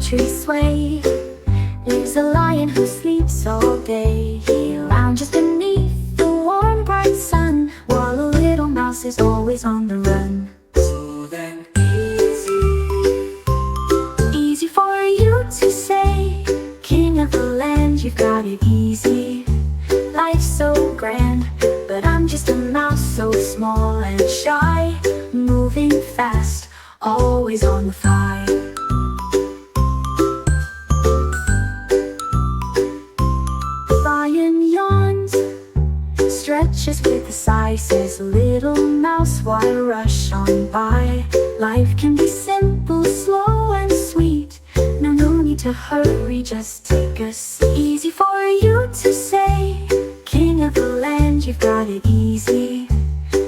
tree sway. Lives a lion who sleeps all day. He lounges beneath the warm bright sun, while a little mouse is always on the run. Smooth and easy for you to say. King of the land, you've got it easy. Life's so grand, but I'm just a mouse, so small and shy. Moving fast, always on the fly. Lion yawns, stretches with a sigh, says little mouse, why rush on by? Life can be simple, slow and sweet. No need to hurry, just take a seat. Easy for you to say. King of the land, you've got it easy.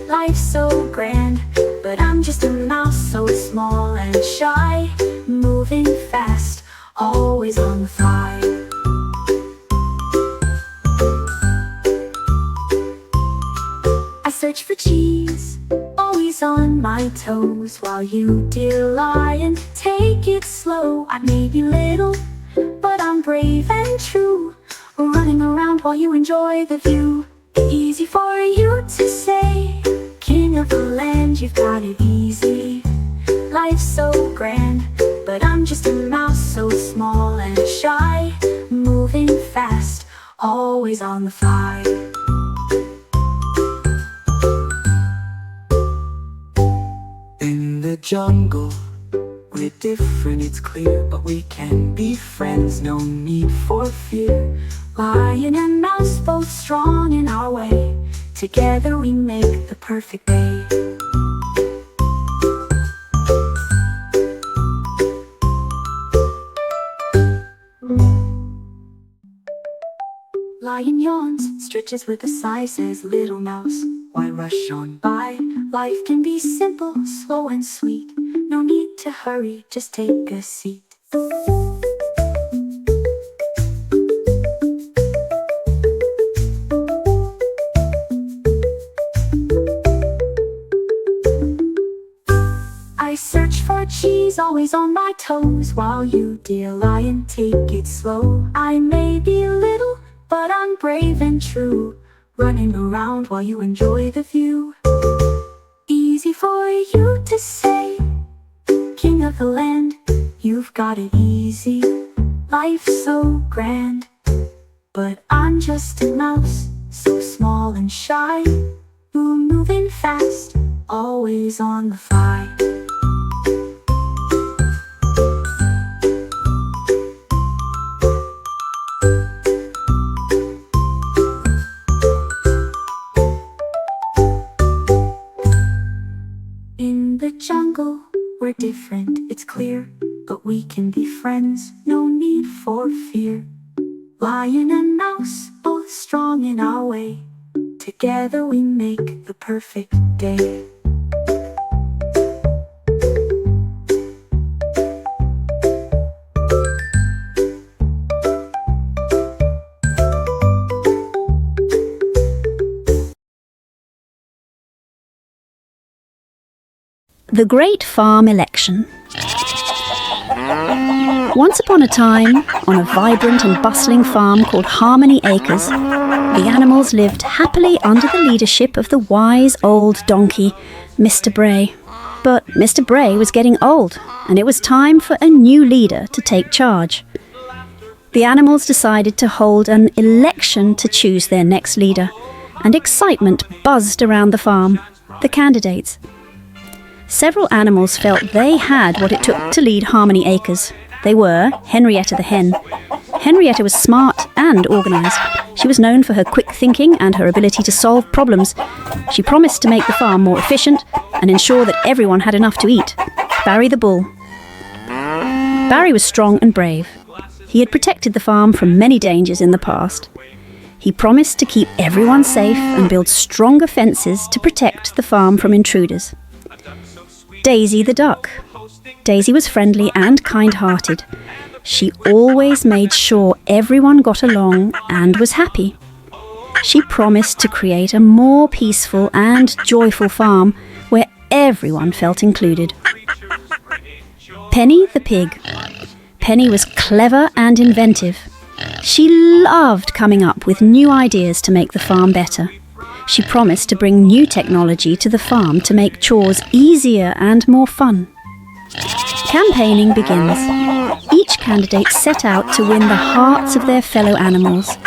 Life's so grand, but I'm just a mouse, so small and shy. Moving fast, always on the fly. I search for cheese, always on my toes, while you, dear lion, take it slow. I may be little, but I'm brave and true, running around while you enjoy the view. Easy for you to say. King of the land, you've got it easy. Life's so grand, but I'm just a mouse, so small and shy. Moving fast, always on the fly. In the jungle, we're different, it's clear, but we can be friends, no need for fear. Lion and mouse, both strong in our way. Together we make the perfect day. Lion yawns, stretches with a sigh, says little mouse, why rush on by? Life can be simple, slow and sweet. No need to hurry, just take a seat. I search for cheese, always on my toes, while you, dear lion, take it slow. I may be little, but I'm brave and true, running around while you enjoy the view. Easy for you to say. King of the land, you've got it easy. Life's so grand, but I'm just a mouse, so small and shy. Moving fast, always on the fly. In the jungle, we're different, it's clear, but we can be friends, no need for fear. Lion and mouse, both strong in our way. Together we make the perfect day. The Great Farm Election. Once upon a time, on a vibrant and bustling farm called Harmony Acres, the animals lived happily under the leadership of the wise old donkey, Mr. Bray. But Mr. Bray was getting old, and it was time for a new leader to take charge. The animals decided to hold an election to choose their next leader, and excitement buzzed around the farm. The candidates. Several animals felt they had what it took to lead Harmony Acres. They were Henrietta the hen. Henrietta was smart and organised. She was known for her quick thinking and her ability to solve problems. She promised to make the farm more efficient and ensure that everyone had enough to eat. Barry the bull. Barry was strong and brave. He had protected the farm from many dangers in the past. He promised to keep everyone safe and build stronger fences to protect the farm from intruders. Daisy the duck. Daisy was friendly and kind-hearted. She always made sure everyone got along and was happy. She promised to create a more peaceful and joyful farm where everyone felt included. Penny the pig. Penny was clever and inventive. She loved coming up with new ideas to make the farm better. She promised to bring new technology to the farm to make chores easier and more fun. Campaigning begins. Each candidate set out to win the hearts of their fellow animals.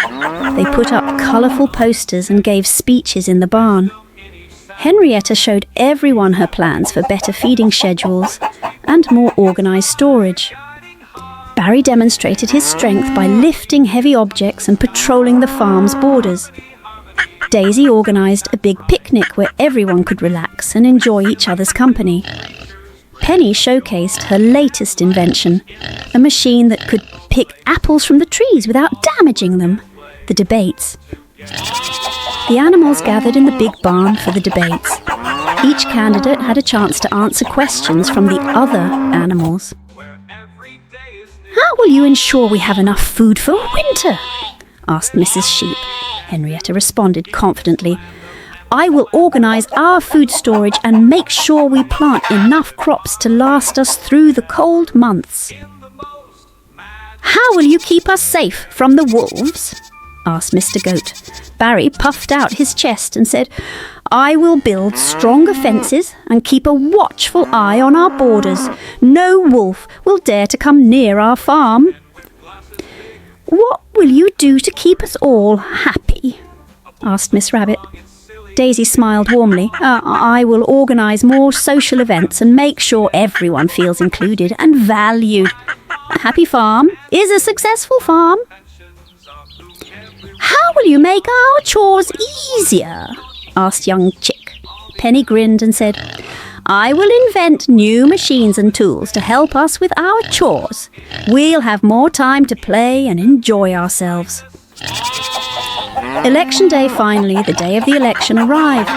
They put up colourful posters and gave speeches in the barn. Henrietta showed everyone her plans for better feeding schedules and more organised storage. Barry demonstrated his strength by lifting heavy objects and patrolling the farm's borders. Daisy organised a big picnic where everyone could relax and enjoy each other's company. Penny showcased her latest invention, a machine that could pick apples from the trees without damaging them, the debates. The animals gathered in the big barn for the debates. Each candidate had a chance to answer questions from the other animals. "How will you ensure we have enough food for winter?" asked Mrs. Sheep. Henrietta responded confidently, "I will organise our food storage and make sure we plant enough crops to last us through the cold months." "How will you keep us safe from the wolves?" asked Mr. Goat. Barry puffed out his chest and said, "I will build stronger fences and keep a watchful eye on our borders. No wolf will dare to come near our farm." "What will you do to keep us all happy?" asked Miss Rabbit. Daisy smiled warmly. "I will organise more social events and make sure everyone feels included and valued. A happy farm is a successful farm." "How will you make our chores easier?" asked young Chick. Penny grinned and said, "I will invent new machines and tools to help us with our chores. We'll have more time to play and enjoy ourselves." Election day finally, the day of the election, arrived.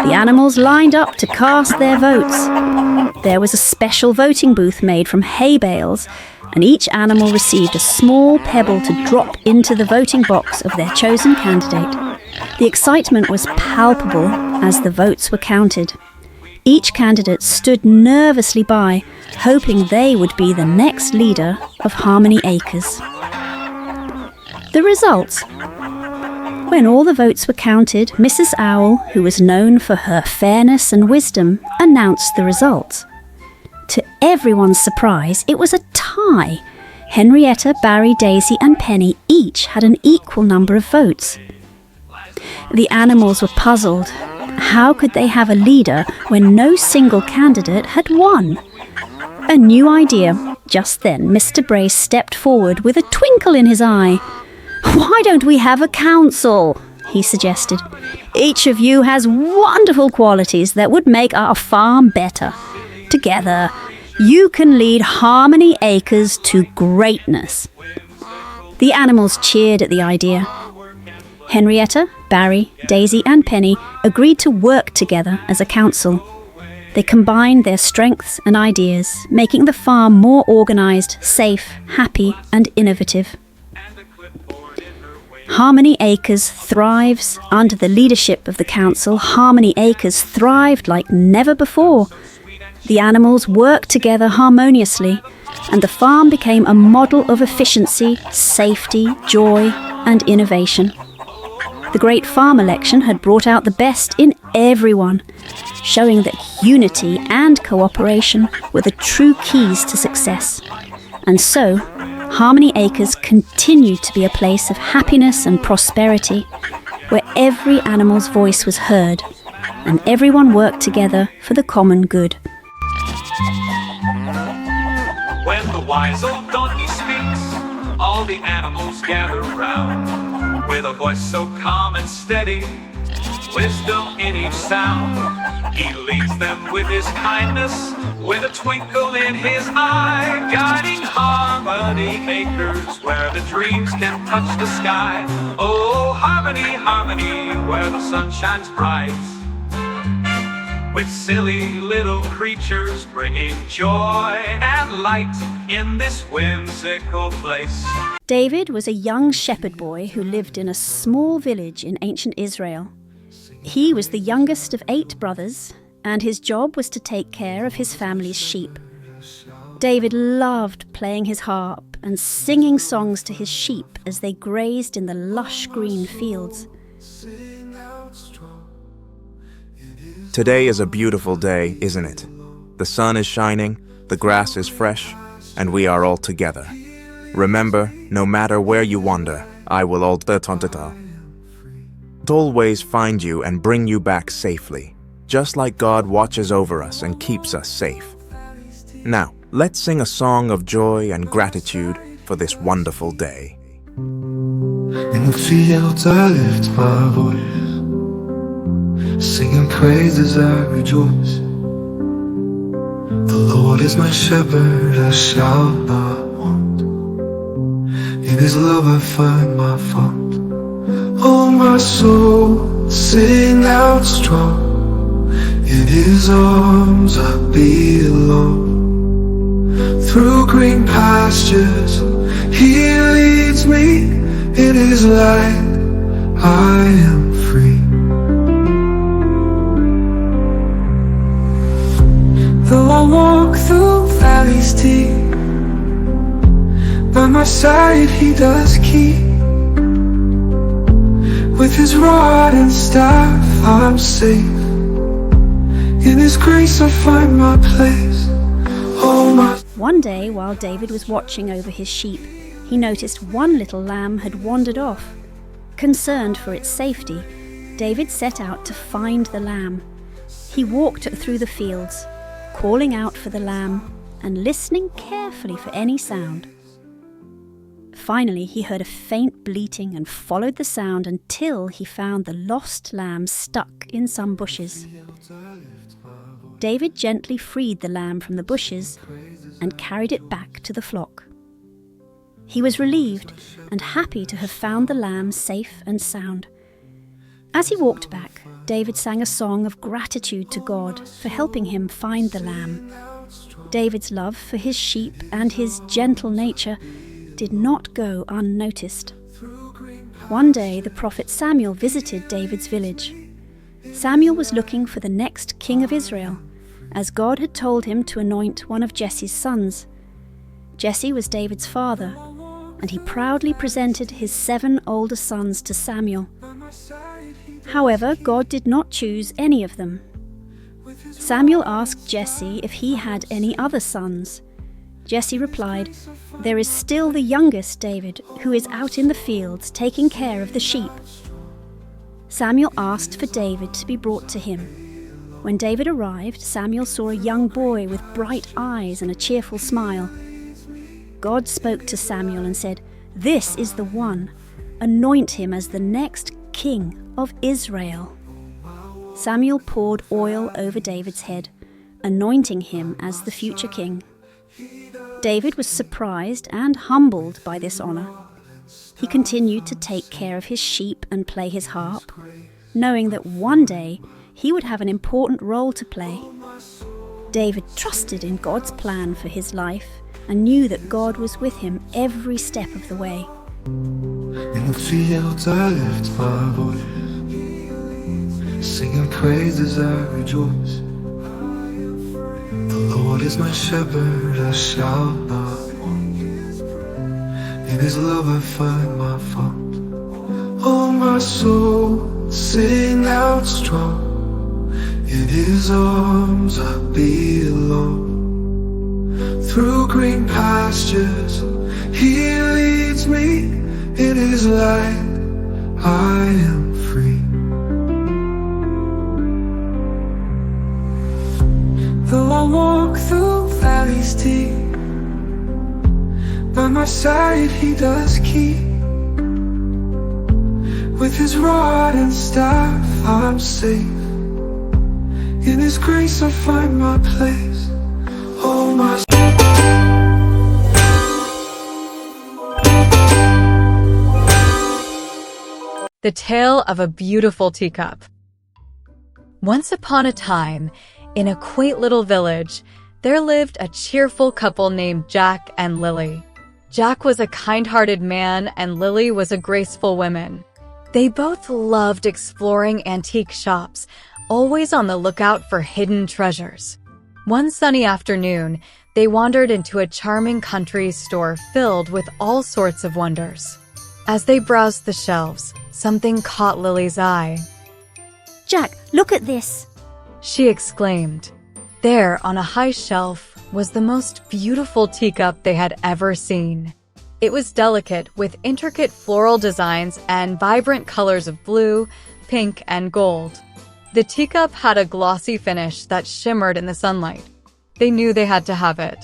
The animals lined up to cast their votes. There was a special voting booth made from hay bales, and each animal received a small pebble to drop into the voting box of their chosen candidate. The excitement was palpable as the votes were counted. Each candidate stood nervously by, hoping they would be the next leader of Harmony Acres. The results. When all the votes were counted, Mrs. Owl, who was known for her fairness and wisdom, announced the results. To everyone's surprise, it was a tie. Henrietta, Barry, Daisy and Penny each had an equal number of votes. The animals were puzzled. How could they have a leader when no single candidate had won? A new idea. Just then, Mr. Bray stepped forward with a twinkle in his eye. "Why don't we have a council?" he suggested. "Each of you has wonderful qualities that would make our farm better. Together, you can lead Harmony Acres to greatness." The animals cheered at the idea. Henrietta, Barry, Daisy and Penny agreed to work together as a council. They combined their strengths and ideas, making the farm more organised, safe, happy and innovative. Harmony Acres thrives under the leadership of the council. Harmony Acres thrived like never before. The animals worked together harmoniously, and the farm became a model of efficiency, safety, joy, and innovation. The Great Farm Election had brought out the best in everyone, showing that unity and cooperation were the true keys to success. And so, Harmony Acres continued to be a place of happiness and prosperity, where every animal's voice was heard, and everyone worked together for the common good. When the wise old donkey speaks, all the animals gather round, with a voice so calm and steady, wisdom in each sound. He leads them with his kindness, with a twinkle in his eye, guiding Harmony Acres where the dreams can touch the sky. Oh, Harmony, Harmony, where the sun shines bright, with silly little creatures bringing joy and light in this whimsical place. David was a young shepherd boy who lived in a small village in ancient Israel. He was the youngest of 8 brothers, and his job was to take care of his family's sheep. David loved playing his harp and singing songs to his sheep as they grazed in the lush green fields. Today is a beautiful day, isn't it? The sun is shining, the grass is fresh, and we are all together. Remember, no matter where you wander, I will always find you and bring you back safely, just like God watches over us and keeps us safe. Now, let's sing a song of joy and gratitude for this wonderful day. In the fields I lift my voice, singing praises I rejoice. The Lord is my shepherd, I shall not want. In His love I find my font. Oh, my soul, sing out strong. In His arms I belong. Through green pastures He leads me. In His light I am free. Though I walk through valleys deep, by my side He does keep. With His rod and staff I'm safe. In His grace I find my place. Oh, my. One day, while David was watching over his sheep, he noticed one little lamb had wandered off. Concerned for its safety, David set out to find the lamb. He walked through the fields, calling out for the lamb and listening carefully for any sound. Finally, he heard a faint bleating and followed the sound until he found the lost lamb stuck in some bushes. David gently freed the lamb from the bushes and carried it back to the flock. He was relieved and happy to have found the lamb safe and sound. As he walked back, David sang a song of gratitude to God for helping him find the lamb. David's love for his sheep and his gentle nature did not go unnoticed. One day, the prophet Samuel visited David's village. Samuel was looking for the next king of Israel, as God had told him to anoint one of Jesse's sons. Jesse was David's father, and he proudly presented his 7 older sons to Samuel. However, God did not choose any of them. Samuel asked Jesse if he had any other sons. Jesse replied, "There is still the youngest David, who is out in the fields taking care of the sheep." Samuel asked for David to be brought to him. When David arrived, Samuel saw a young boy with bright eyes and a cheerful smile. God spoke to Samuel and said, "This is the one. Anoint him as the next king of Israel." Samuel poured oil over David's head, anointing him as the future king. David was surprised and humbled by this honor. He continued to take care of his sheep and play his harp, knowing that one day he would have an important role to play. David trusted in God's plan for his life and knew that God was with him every step of the way. In the fields I lift my voice, singing praises I rejoice. The Lord is my shepherd, I shall not want. In His love I find my font. Oh, my soul, sing out strong. In His arms I belong. Through green pastures He leads me. In His light I am free. Though I walk through valleys deep, by my side He does keep. With His rod and staff I'm safe. In His grace I find my place. Oh, my. The Tale of a Beautiful Teacup. Once upon a time, in a quaint little village, there lived a cheerful couple named Jack and Lily. Jack was a kind-hearted man and Lily was a graceful woman. They both loved exploring antique shops, always on the lookout for hidden treasures. One sunny afternoon, they wandered into a charming country store filled with all sorts of wonders. As they browsed the shelves, something caught Lily's eye. Jack, look at this. She exclaimed. There, on a high shelf, was the most beautiful teacup they had ever seen. It was delicate, with intricate floral designs and vibrant colors of blue, pink, and gold. The teacup had a glossy finish that shimmered in the sunlight. They knew they had to have it.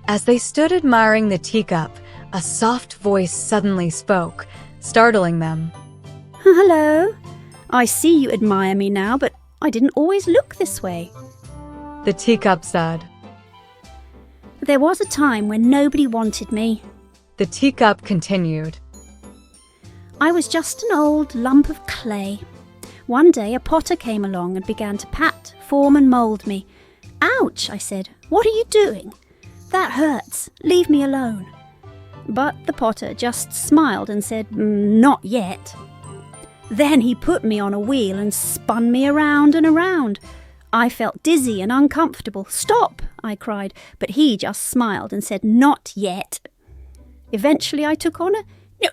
As they stood admiring the teacup, a soft voice suddenly spoke, startling them. Hello. I see you admire me now, but I didn't always look this way. The teacup said. There was a time when nobody wanted me. The teacup continued. I was just an old lump of clay. One day a potter came along and began to pat, form and mould me. Ouch, I said. What are you doing? That hurts. Leave me alone. But the potter just smiled and said, Not yet. Then he put me on a wheel and spun me around and around. I felt dizzy and uncomfortable. Stop, I cried, but he just smiled and said, Not yet. Eventually I took on a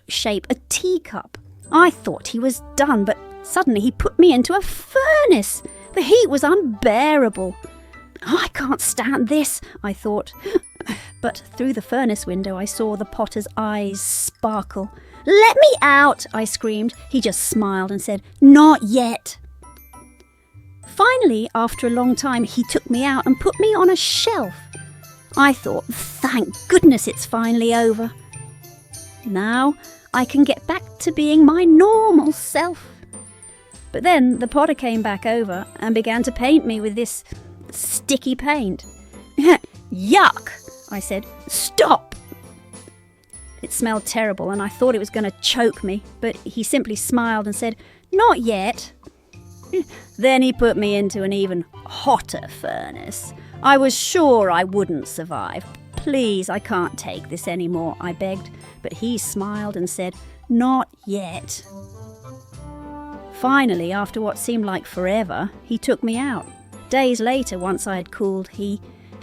shape, a teacup. I thought he was done, but suddenly he put me into a furnace. The heat was unbearable. I can't stand this, I thought. But through the furnace window I saw the potter's eyes sparkle. Let me out, I screamed. He just smiled and said, Not yet. Finally, after a long time, he took me out and put me on a shelf. I thought, thank goodness it's finally over. Now I can get back to being my normal self. But then the potter came back over and began to paint me with this sticky paint. Yuck, I said. Stop. It smelled terrible and I thought it was going to choke me, but he simply smiled and said, Not yet. Then he put me into an even hotter furnace. I was sure I wouldn't survive. Please, I can't take this anymore, I begged, but he smiled and said, Not yet. Finally, after what seemed like forever, he took me out. Days later, once I had cooled, he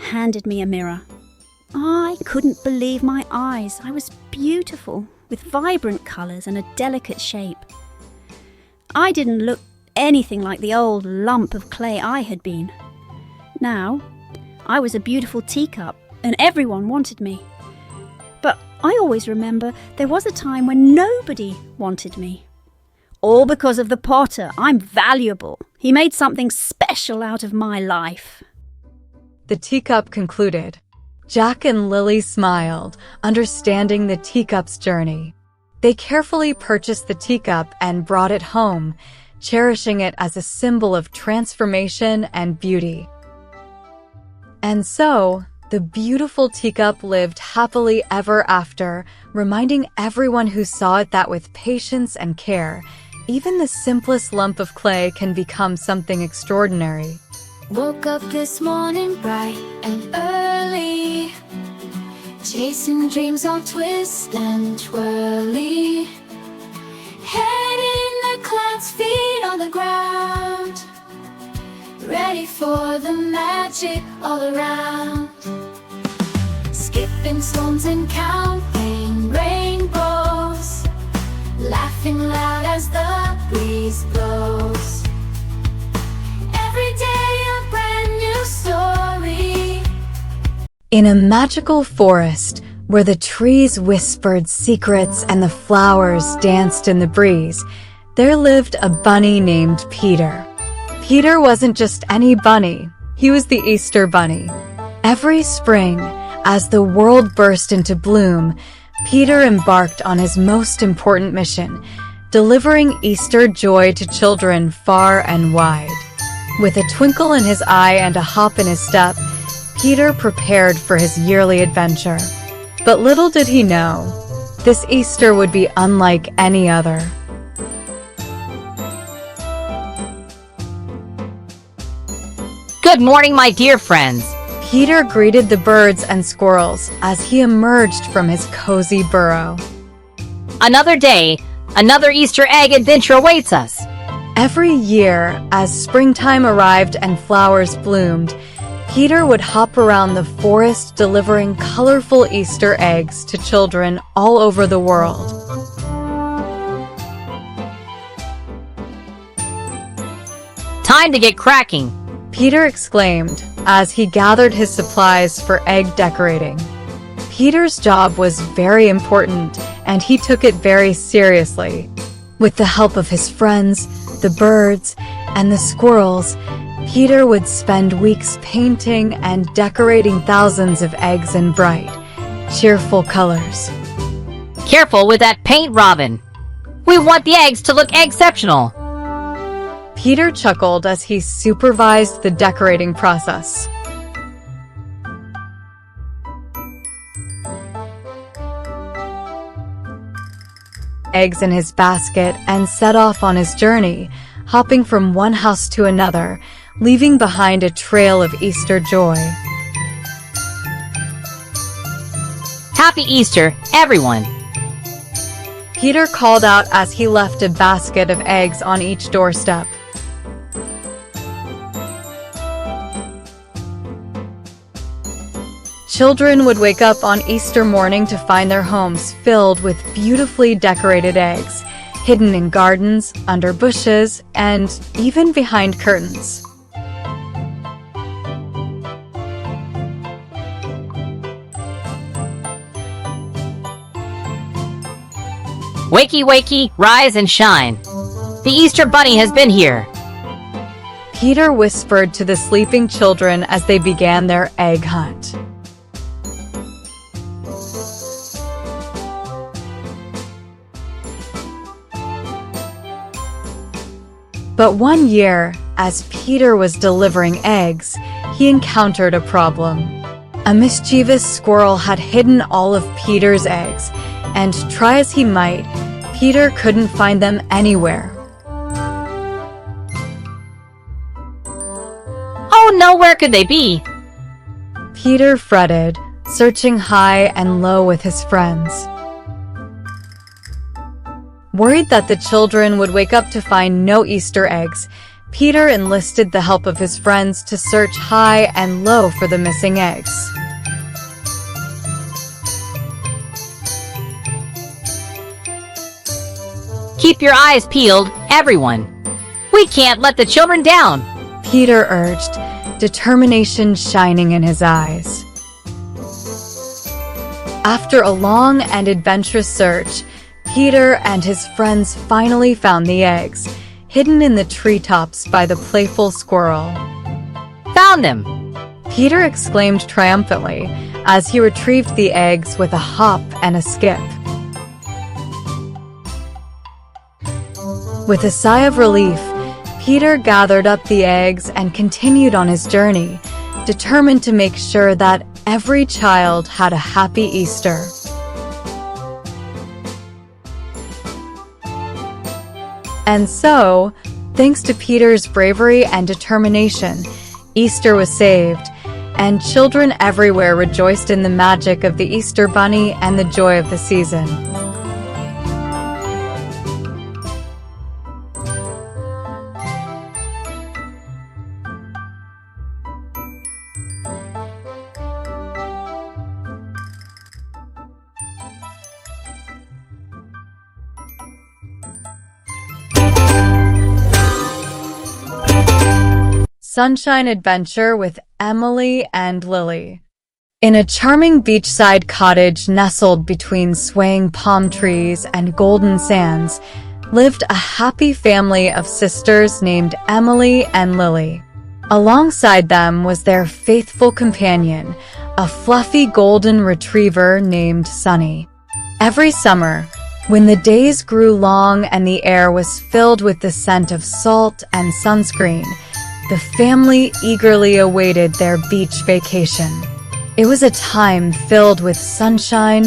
handed me a mirror. I couldn't believe my eyes. I was beautiful, with vibrant colours and a delicate shape. I didn't look anything like the old lump of clay I had been. Now, I was a beautiful teacup, and everyone wanted me. But I always remember there was a time when nobody wanted me. All because of the potter. I'm valuable. He made something special out of my life. The teacup concluded. Jack and Lily smiled, understanding the teacup's journey. They carefully purchased the teacup and brought it home, cherishing it as a symbol of transformation and beauty. And so, the beautiful teacup lived happily ever after, reminding everyone who saw it that with patience and care, even the simplest lump of clay can become something extraordinary. Woke up this morning bright and early, chasing dreams all twist and twirly. Head in the clouds, feet on the ground, ready for the magic all around. Skipping stones and counting rainbows, laughing loud as the breeze blows. Every day a brand new story. In a magical forest, where the trees whispered secrets and the flowers danced in the breeze, there lived a bunny named Peter. Peter wasn't just any bunny, he was the Easter bunny. Every spring, as the world burst into bloom, Peter embarked on his most important mission, delivering Easter joy to children far and wide. With a twinkle in his eye and a hop in his step, Peter prepared for his yearly adventure. But little did he know, this Easter would be unlike any other. Good morning, my dear friends. Peter greeted the birds and squirrels as he emerged from his cozy burrow. Another day, another Easter egg adventure awaits us. Every year, as springtime arrived and flowers bloomed, Peter would hop around the forest delivering colorful Easter eggs to children all over the world. Time to get cracking. Peter exclaimed as he gathered his supplies for egg decorating. Peter's job was very important, and he took it very seriously. With the help of his friends, the birds, and the squirrels, Peter would spend weeks painting and decorating thousands of eggs in bright, cheerful colors. Careful with that paint, Robin. We want the eggs to look exceptional. Peter chuckled as he supervised the decorating process. Eggs in his basket and set off on his journey, hopping from one house to another, leaving behind a trail of Easter joy. Happy Easter, everyone. Peter called out as he left a basket of eggs on each doorstep. Children would wake up on Easter morning to find their homes filled with beautifully decorated eggs, hidden in gardens, under bushes, and even behind curtains. Wakey, wakey, rise and shine. The Easter Bunny has been here. Peter whispered to the sleeping children as they began their egg hunt. But one year, as Peter was delivering eggs, he encountered a problem. A mischievous squirrel had hidden all of Peter's eggs, and try as he might, Peter couldn't find them anywhere. Oh no, where could they be? Peter fretted, searching high and low with his friends. Worried that the children would wake up to find no Easter eggs, Peter enlisted the help of his friends to search high and low for the missing eggs. Keep your eyes peeled, everyone. We can't let the children down. Peter urged, determination shining in his eyes. After a long and adventurous search, Peter and his friends finally found the eggs, hidden in the treetops by the playful squirrel. Found them! Peter exclaimed triumphantly as he retrieved the eggs with a hop and a skip. With a sigh of relief, Peter gathered up the eggs and continued on his journey, determined to make sure that every child had a happy Easter. And so, thanks to Peter's bravery and determination, Easter was saved, and children everywhere rejoiced in the magic of the Easter Bunny and the joy of the season. Sunshine Adventure with Emily and Lily. In a charming beachside cottage nestled between swaying palm trees and golden sands, lived a happy family of sisters named Emily and Lily. Alongside them was their faithful companion, a fluffy golden retriever named Sunny. Every summer, when the days grew long and the air was filled with the scent of salt and sunscreen, the family eagerly awaited their beach vacation. It was a time filled with sunshine,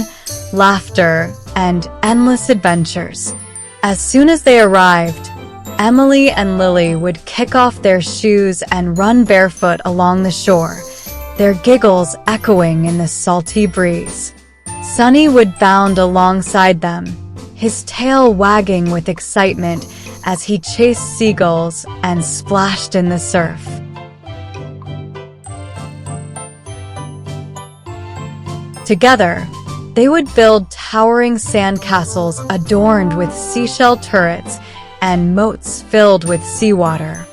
laughter, and endless adventures. As soon as they arrived, Emily and Lily would kick off their shoes and run barefoot along the shore, their giggles echoing in the salty breeze. Sunny would bound alongside them, his tail wagging with excitement as he chased seagulls and splashed in the surf. Together, they would build towering sand castles adorned with seashell turrets and moats filled with seawater.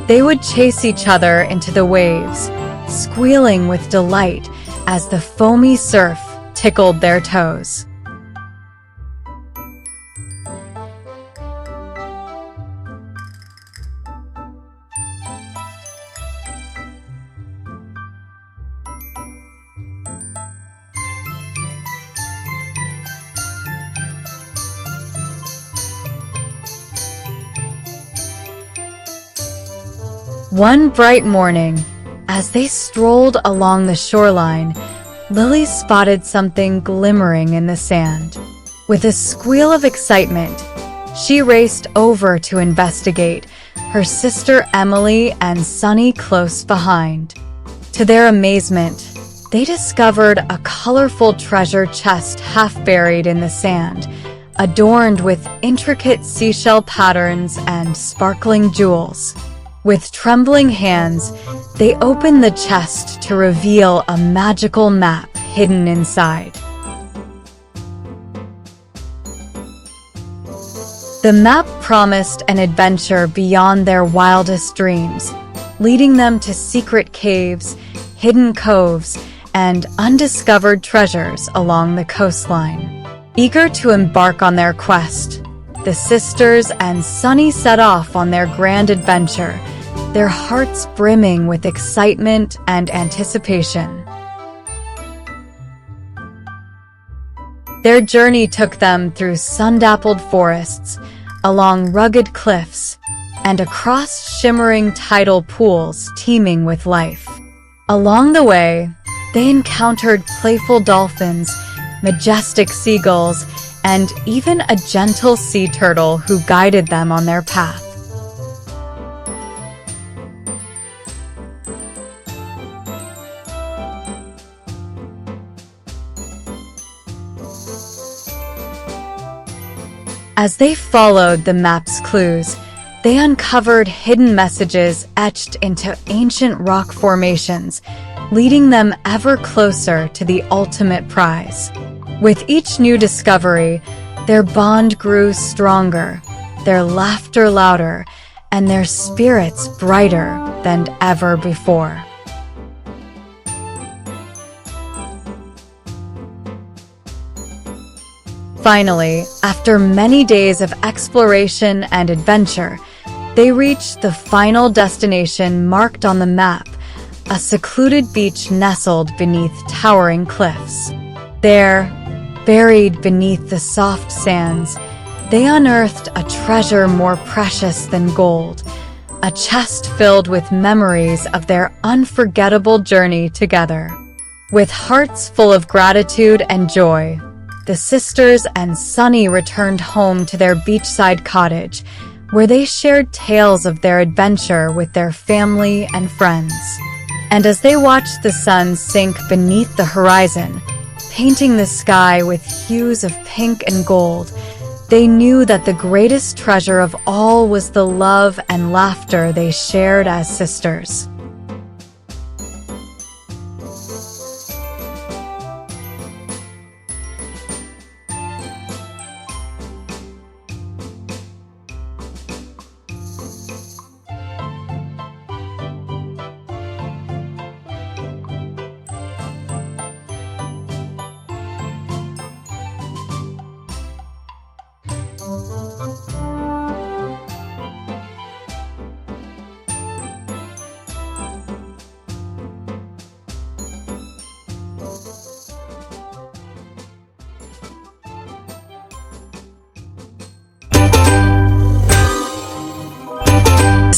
They would chase each other into the waves, squealing with delight as the foamy surf tickled their toes. One bright morning, as they strolled along the shoreline, Lily spotted something glimmering in the sand. With a squeal of excitement, she raced over to investigate, her sister Emily and Sunny close behind. To their amazement, they discovered a colorful treasure chest half buried in the sand, adorned with intricate seashell patterns and sparkling jewels. With trembling hands, they opened the chest to reveal a magical map hidden inside. The map promised an adventure beyond their wildest dreams, leading them to secret caves, hidden coves, and undiscovered treasures along the coastline. Eager to embark on their quest, the sisters and Sunny set off on their grand adventure, their hearts brimming with excitement and anticipation. Their journey took them through sun-dappled forests, along rugged cliffs, and across shimmering tidal pools teeming with life. Along the way, they encountered playful dolphins, majestic seagulls, and even a gentle sea turtle who guided them on their path. As they followed the map's clues, they uncovered hidden messages etched into ancient rock formations, leading them ever closer to the ultimate prize. With each new discovery, their bond grew stronger, their laughter louder, and their spirits brighter than ever before. Finally, after many days of exploration and adventure, they reached the final destination marked on the map, a secluded beach nestled beneath towering cliffs. There, buried beneath the soft sands, they unearthed a treasure more precious than gold, a chest filled with memories of their unforgettable journey together. With hearts full of gratitude and joy, the sisters and Sunny returned home to their beachside cottage, where they shared tales of their adventure with their family and friends. And as they watched the sun sink beneath the horizon, painting the sky with hues of pink and gold, they knew that the greatest treasure of all was the love and laughter they shared as sisters.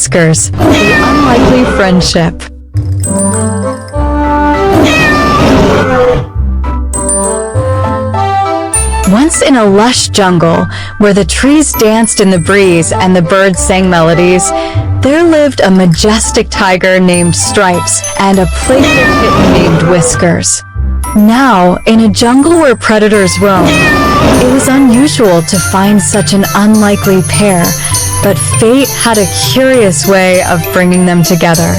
Whiskers, the unlikely friendship. Once in a lush jungle, where the trees danced in the breeze and the birds sang melodies, there lived a majestic tiger named Stripes and a playful kitten named Whiskers. Now, in a jungle where predators roam, it was unusual to find such an unlikely pair, but fate had a curious way of bringing them together.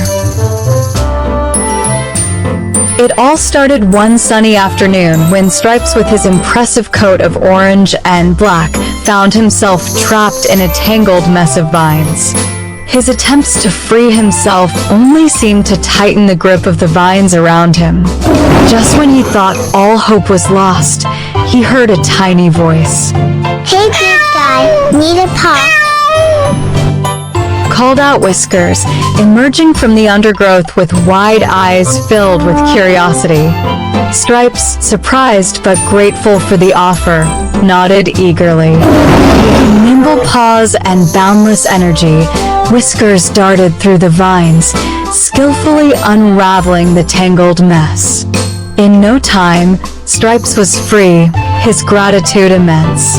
It all started one sunny afternoon when Stripes, with his impressive coat of orange and black, found himself trapped in a tangled mess of vines. His attempts to free himself only seemed to tighten the grip of the vines around him. Just when he thought all hope was lost, he heard a tiny voice. Hey, big guy, need a paw? Called out Whiskers, emerging from the undergrowth with wide eyes filled with curiosity. Stripes, surprised but grateful for the offer, nodded eagerly. With nimble paws and boundless energy, Whiskers darted through the vines, skillfully unraveling the tangled mess. In no time, Stripes was free, his gratitude immense.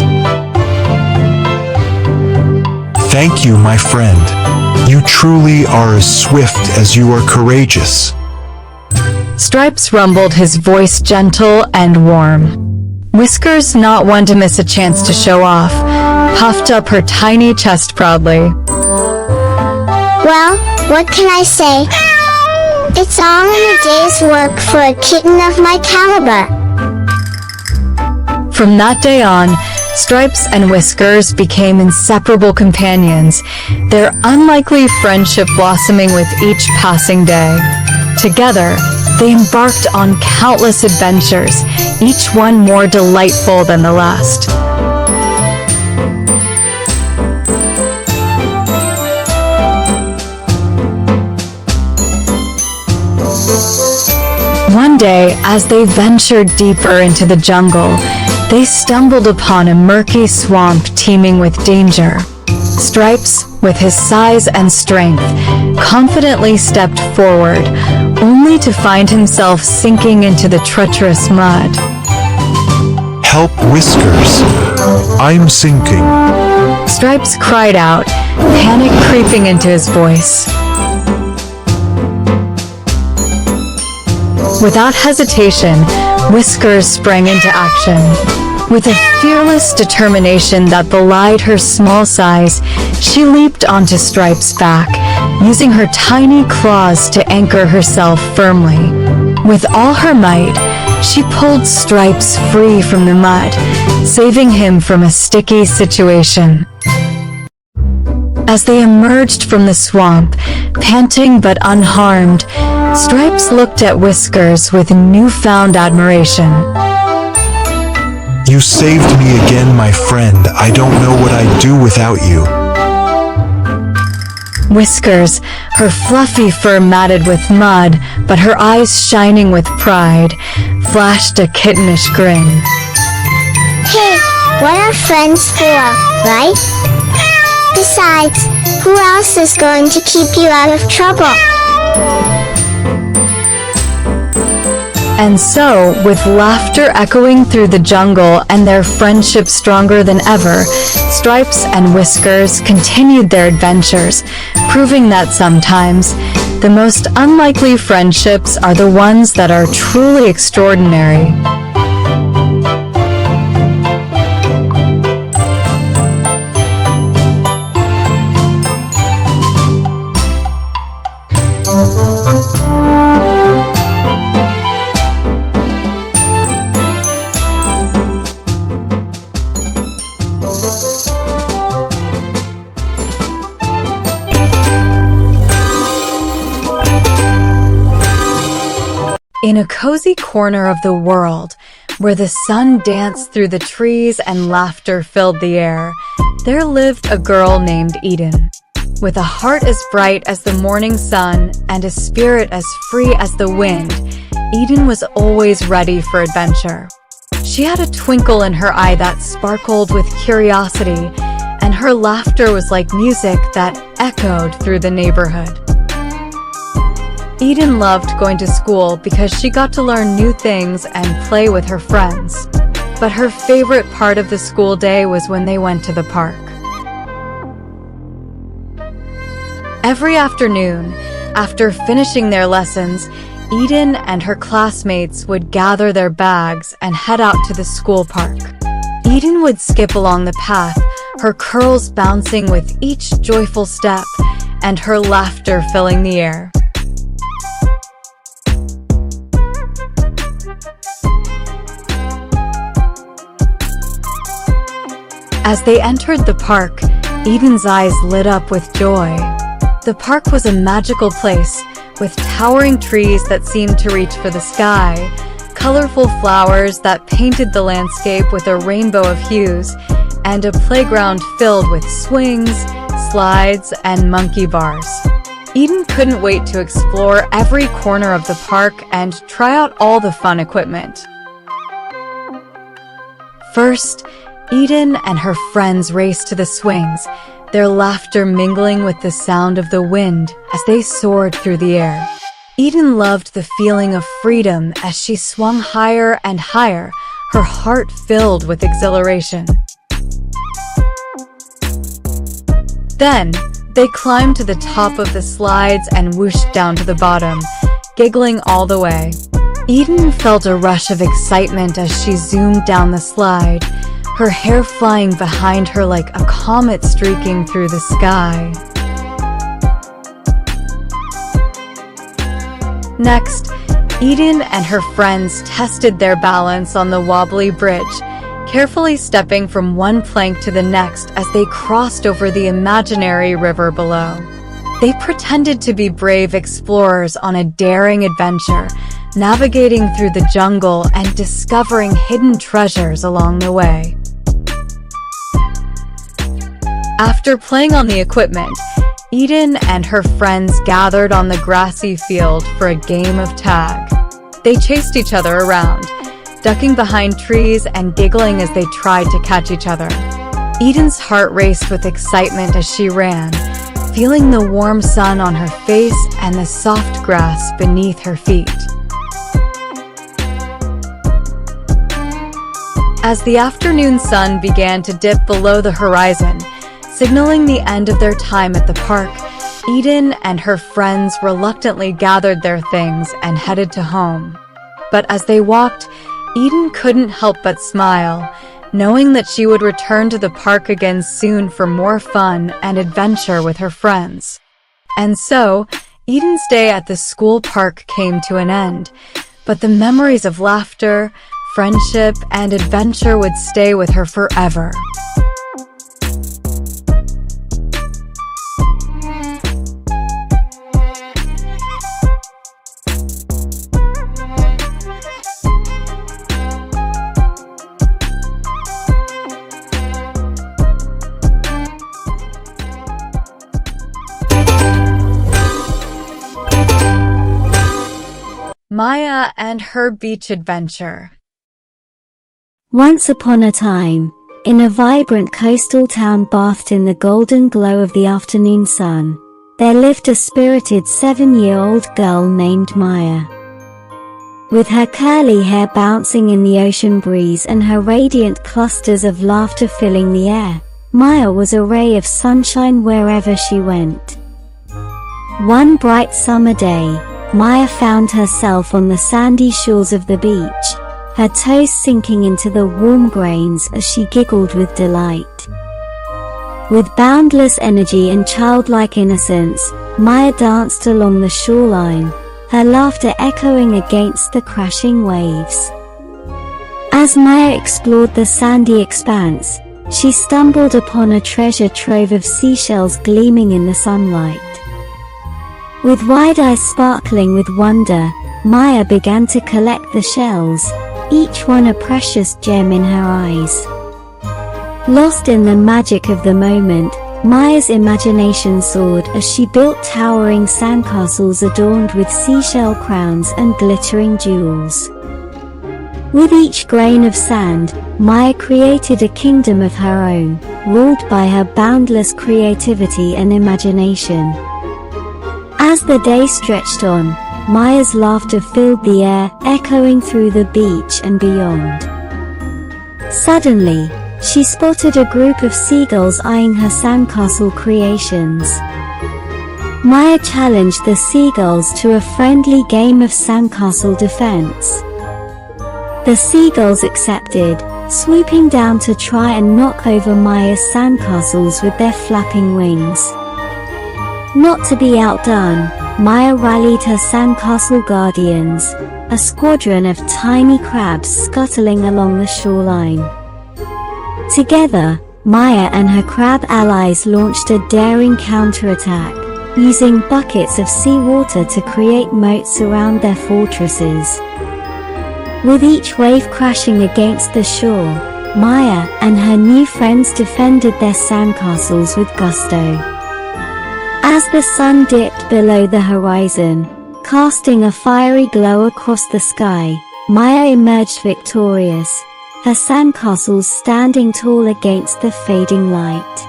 Thank you, my friend. You truly are as swift as you are courageous. Stripes rumbled, his voice gentle and warm. Whiskers, not one to miss a chance to show off, puffed up her tiny chest proudly. Well, what can I say? It's all in a day's work for a kitten of my caliber. From that day on, Stripes and Whiskers became inseparable companions, their unlikely friendship blossoming with each passing day. Together, they embarked on countless adventures, each one more delightful than the last. One day, as they ventured deeper into the jungle, they stumbled upon a murky swamp teeming with danger. Stripes, with his size and strength, confidently stepped forward, only to find himself sinking into the treacherous mud. Help, Whiskers. I'm sinking. Stripes cried out, panic creeping into his voice. Without hesitation, Whiskers sprang into action. With a fearless determination that belied her small size, she leaped onto Stripes' back, using her tiny claws to anchor herself firmly. With all her might, she pulled Stripes free from the mud, saving him from a sticky situation. As they emerged from the swamp, panting but unharmed, Stripes looked at Whiskers with newfound admiration. You saved me again, my friend. I don't know what I'd do without you. Whiskers, her fluffy fur matted with mud, but her eyes shining with pride, flashed a kittenish grin. Hey, what are friends for, right? Besides, who else is going to keep you out of trouble? And so, with laughter echoing through the jungle and their friendship stronger than ever, Stripes and Whiskers continued their adventures, proving that sometimes the most unlikely friendships are the ones that are truly extraordinary. In a cozy corner of the world, where the sun danced through the trees and laughter filled the air, there lived a girl named Eden. With a heart as bright as the morning sun and a spirit as free as the wind, Eden was always ready for adventure. She had a twinkle in her eye that sparkled with curiosity, and her laughter was like music that echoed through the neighborhood. Eden loved going to school because she got to learn new things and play with her friends. But her favorite part of the school day was when they went to the park. Every afternoon, after finishing their lessons, Eden and her classmates would gather their bags and head out to the school park. Eden would skip along the path, her curls bouncing with each joyful step, and her laughter filling the air. As they entered the park, Eden's eyes lit up with joy. The park was a magical place, with towering trees that seemed to reach for the sky, colorful flowers that painted the landscape with a rainbow of hues, and a playground filled with swings, slides, and monkey bars. Eden couldn't wait to explore every corner of the park and try out all the fun equipment. First, Eden and her friends raced to the swings, their laughter mingling with the sound of the wind as they soared through the air. Eden loved the feeling of freedom as she swung higher and higher, her heart filled with exhilaration. Then, they climbed to the top of the slides and whooshed down to the bottom, giggling all the way. Eden felt a rush of excitement as she zoomed down the slide, her hair flying behind her like a comet streaking through the sky. Next, Eden and her friends tested their balance on the wobbly bridge, carefully stepping from one plank to the next as they crossed over the imaginary river below. They pretended to be brave explorers on a daring adventure, navigating through the jungle and discovering hidden treasures along the way. After playing on the equipment, Eden and her friends gathered on the grassy field for a game of tag. They chased each other around, ducking behind trees and giggling as they tried to catch each other. Eden's heart raced with excitement as she ran, feeling the warm sun on her face and the soft grass beneath her feet. As the afternoon sun began to dip below the horizon, signaling the end of their time at the park, Eden and her friends reluctantly gathered their things and headed to home. But as they walked, Eden couldn't help but smile, knowing that she would return to the park again soon for more fun and adventure with her friends. And so, Eden's day at the school park came to an end, but the memories of laughter, friendship, and adventure would stay with her forever. Maya and her beach adventure. Once upon a time, in a vibrant coastal town bathed in the golden glow of the afternoon sun, there lived a spirited 7-year-old girl named Maya. With her curly hair bouncing in the ocean breeze and her radiant clusters of laughter filling the air, Maya was a ray of sunshine wherever she went. One bright summer day, Maya found herself on the sandy shores of the beach, her toes sinking into the warm grains as she giggled with delight. With boundless energy and childlike innocence, Maya danced along the shoreline, her laughter echoing against the crashing waves. As Maya explored the sandy expanse, she stumbled upon a treasure trove of seashells gleaming in the sunlight. With wide eyes sparkling with wonder, Maya began to collect the shells, each one a precious gem in her eyes. Lost in the magic of the moment, Maya's imagination soared as she built towering sandcastles adorned with seashell crowns and glittering jewels. With each grain of sand, Maya created a kingdom of her own, ruled by her boundless creativity and imagination. As the day stretched on, Maya's laughter filled the air, echoing through the beach and beyond. Suddenly, she spotted a group of seagulls eyeing her sandcastle creations. Maya challenged the seagulls to a friendly game of sandcastle defense. The seagulls accepted, swooping down to try and knock over Maya's sandcastles with their flapping wings. Not to be outdone, Maya rallied her sandcastle guardians, a squadron of tiny crabs scuttling along the shoreline. Together, Maya and her crab allies launched a daring counterattack, using buckets of seawater to create moats around their fortresses. With each wave crashing against the shore, Maya and her new friends defended their sandcastles with gusto. As the sun dipped below the horizon, casting a fiery glow across the sky, Maya emerged victorious, her sandcastles standing tall against the fading light.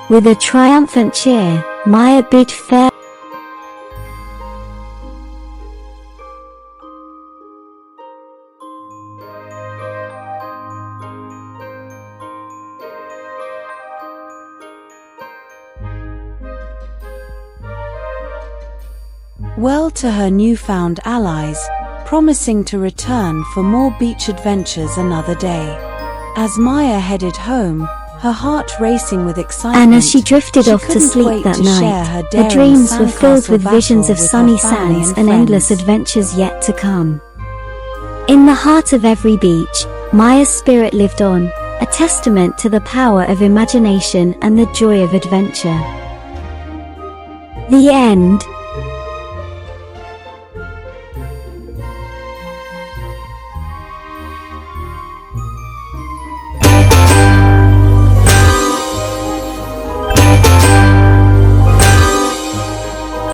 With a triumphant cheer, Maya bid farewell. To her newfound allies, promising to return for more beach adventures another day. As Maya headed home, her heart racing with excitement, and as she drifted off to couldn't sleep wait that to share night, her her daring dreams were filled sandcastle with visions battle of with sunny her family sands and endless friends. adventures yet to come. In the heart of every beach, Maya's spirit lived on, a testament to the power of imagination and the joy of adventure. The end.